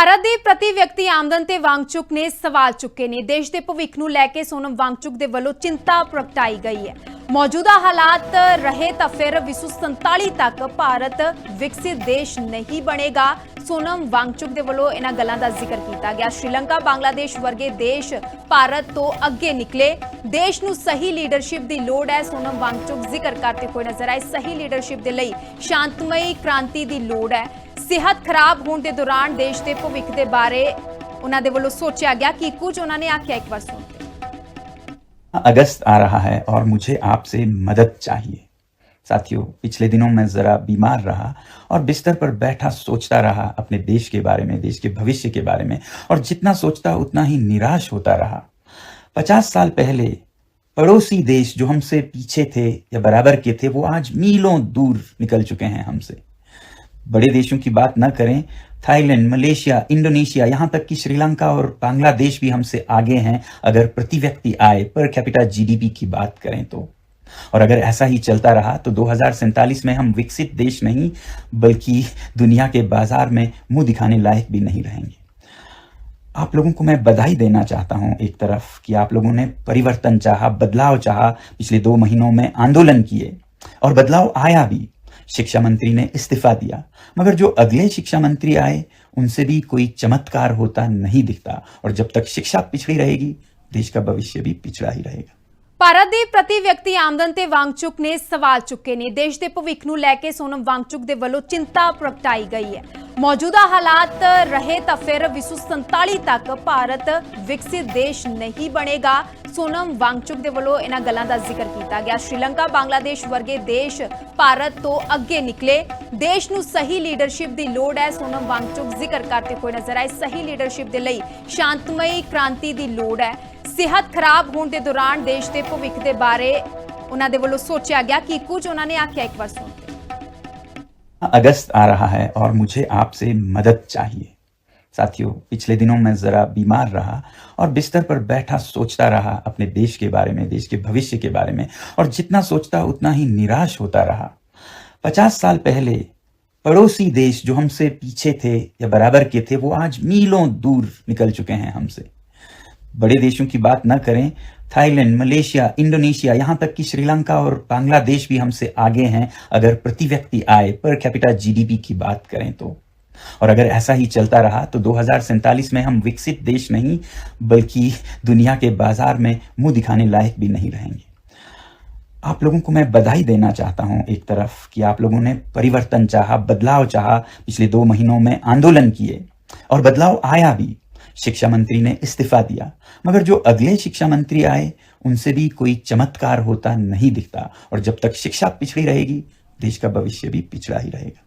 ਭਾਰਤ ਦੀ ਪ੍ਰਤੀ ਵਿਅਕਤੀ ਆਮਦਨ ਤੇ ਵਾਂਗਚੁਕ ਨੇ ਸਵਾਲ ਚੁੱਕੇ ਨੇ। ਦੇਸ਼ ਦੇ ਭਵਿੱਖ ਨੂੰ ਲੈ ਕੇ ਸੋਨਮ ਵਾਂਗਚੁਕ ਦੇ ਵੱਲੋਂ ਚਿੰਤਾ ਪ੍ਰਗਟਾਈ ਗਈ ਹੈ। ਮੌਜੂਦਾ ਹਾਲਾਤ ਰਹੇ ਤਾਂ ਫਿਰ 2047 ਤੱਕ ਭਾਰਤ ਵਿਕਸਿਤ ਦੇਸ਼ ਨਹੀਂ ਬਣੇਗਾ। ਸੋਨਮ ਵਾਂਗਚੁਕ ਦੇ ਵੱਲੋਂ ਇਹਨਾਂ ਗੱਲਾਂ ਦਾ ਜ਼ਿਕਰ ਕੀਤਾ ਗਿਆ। ਸ਼੍ਰੀਲੰਕਾ ਬਾਂਗਲਾदेश ਵਰਗੇ ਦੇਸ਼ ਭਾਰਤ ਤੋਂ ਅੱਗੇ ਨਿਕਲੇ। ਦੇਸ਼ ਨੂੰ ਸਹੀ ਲੀਡਰਸ਼ਿਪ ਦੀ ਲੋੜ ਹੈ। ਸੋਨਮ ਵਾਂਗਚੁਕ ਜ਼ਿਕਰ ਕਰਦੇ ਹੋਏ ਨਜ਼ਰ ਆਏ। ਸਹੀ ਲੀਡਰਸ਼ਿਪ ਦੇ ਲਈ ਸ਼ਾਂਤਮਈ ਕ੍ਰਾਂਤੀ ਦੀ ਲੋੜ ਹੈ। सेहत खराब होने के दौरान देश के भविख के बारे उन्होंने वालों सोचा गया कि कुछ उन्होंने आख्या। एक बार सुनते। अगस्त आ रहा है और मुझे आपसे मदद चाहिए। साथियों, पिछले दिनों मैं जरा बीमार रहा और बिस्तर पर बैठा सोचता रहा अपने देश के बारे में, देश के भविष्य के बारे में, और जितना सोचता उतना ही निराश होता रहा। 50 साल पहले पड़ोसी देश जो हमसे पीछे थे या बराबर के थे, वो आज मीलों दूर निकल चुके हैं हमसे। बड़े देशों की बात न करें, थाईलैंड, मलेशिया, इंडोनेशिया, यहाँ तक कि श्रीलंका और बांग्लादेश भी हमसे आगे हैं अगर प्रति व्यक्ति आय पर कैपिटा जीडीपी की बात करें तो। और अगर ऐसा ही चलता रहा तो 2047 में हम विकसित देश नहीं बल्कि दुनिया के बाजार में मुंह दिखाने लायक भी नहीं रहेंगे। आप लोगों को मैं बधाई देना चाहता हूं एक तरफ कि आप लोगों ने परिवर्तन चाहा, बदलाव चाहा, पिछले 2 महीनों में आंदोलन किए और बदलाव आया भी। शिक्षा मंत्री ने इस्तीफा दिया, मगर जो अगले शिक्षा मंत्री आए उनसे भी कोई चमत्कार होता नहीं दिखता। और जब तक शिक्षा पिछड़ी रहेगी, देश का भविष्य भी पिछड़ा ही रहेगा। ਭਾਰਤ ਦੀ ਪ੍ਰਤੀ ਵਿਅਕਤੀ ਆਮਦਨ ਤੇ ਵਾਂਗਚੁਕ ਨੇ ਸਵਾਲ ਚੁੱਕੇ ਨੇ। ਦੇਸ਼ ਦੇ ਭਵਿੱਖ ਨੂੰ ਲੈ ਕੇ ਸੋਨਮ ਵਾਂਗਚੁਕ ਦੇ ਵੱਲੋਂ ਚਿੰਤਾ ਪ੍ਰਗਟਾਈ ਗਈ ਹੈ। ਮੌਜੂਦਾ ਹਾਲਾਤ ਰਹੇ ਤਾਂ ਫਿਰ 2047 ਤੱਕ ਭਾਰਤ ਵਿਕਸਿਤ ਦੇਸ਼ ਨਹੀਂ ਬਣੇਗਾ। ਸੋਨਮ ਵਾਂਗਚੁਕ ਦੇ ਵੱਲੋਂ ਇਹਨਾਂ ਗੱਲਾਂ ਦਾ ਜ਼ਿਕਰ ਕੀਤਾ ਗਿਆ। ਸ਼੍ਰੀਲੰਕਾ ਬਾਂਗਲਾदेश ਵਰਗੇ ਦੇਸ਼ ਭਾਰਤ ਤੋਂ ਅੱਗੇ ਨਿਕਲੇ। ਦੇਸ਼ ਨੂੰ ਸਹੀ ਲੀਡਰਸ਼ਿਪ ਦੀ ਲੋੜ ਹੈ। ਸੋਨਮ ਵਾਂਗਚੁਕ ਜ਼ਿਕਰ ਕਰਦੇ ਹੋਏ ਨਜ਼ਰ ਆਏ। ਸਹੀ ਲੀਡਰਸ਼ਿਪ ਦੇ ਲਈ ਸ਼ਾਂਤਮਈ ਕ੍ਰਾਂਤੀ ਦੀ ਲੋੜ ਹੈ। सेहत खराब होने के दौरान देश के भविख के बारे उन्होंने वालों सोचा गया कि कुछ उन्होंने आख्या। एक बार सुनते। अगस्त आ रहा है और मुझे आपसे मदद चाहिए। साथियों, पिछले दिनों मैं जरा बीमार रहा और बिस्तर पर बैठा सोचता रहा अपने देश के बारे में, देश के भविष्य के बारे में, और जितना सोचता उतना ही निराश होता रहा। 50 साल पहले पड़ोसी देश जो हमसे पीछे थे या बराबर के थे, वो आज मीलों दूर निकल चुके हैं हमसे। बड़े देशों की बात न करें, थाईलैंड, मलेशिया, इंडोनेशिया, यहाँ तक कि श्रीलंका और बांग्लादेश भी हमसे आगे हैं अगर प्रति व्यक्ति आय पर कैपिटा जीडीपी की बात करें तो। और अगर ऐसा ही चलता रहा तो 2047 में हम विकसित देश नहीं बल्कि दुनिया के बाजार में मुंह दिखाने लायक भी नहीं रहेंगे। आप लोगों को मैं बधाई देना चाहता हूं एक तरफ कि आप लोगों ने परिवर्तन चाहा, बदलाव चाहा, पिछले 2 महीनों में आंदोलन किए और बदलाव आया भी। शिक्षा मंत्री ने इस्तीफा दिया, मगर जो अगले शिक्षा मंत्री आए उनसे भी कोई चमत्कार होता नहीं दिखता। और जब तक शिक्षा पिछड़ी रहेगी, देश का भविष्य भी पिछड़ा ही रहेगा।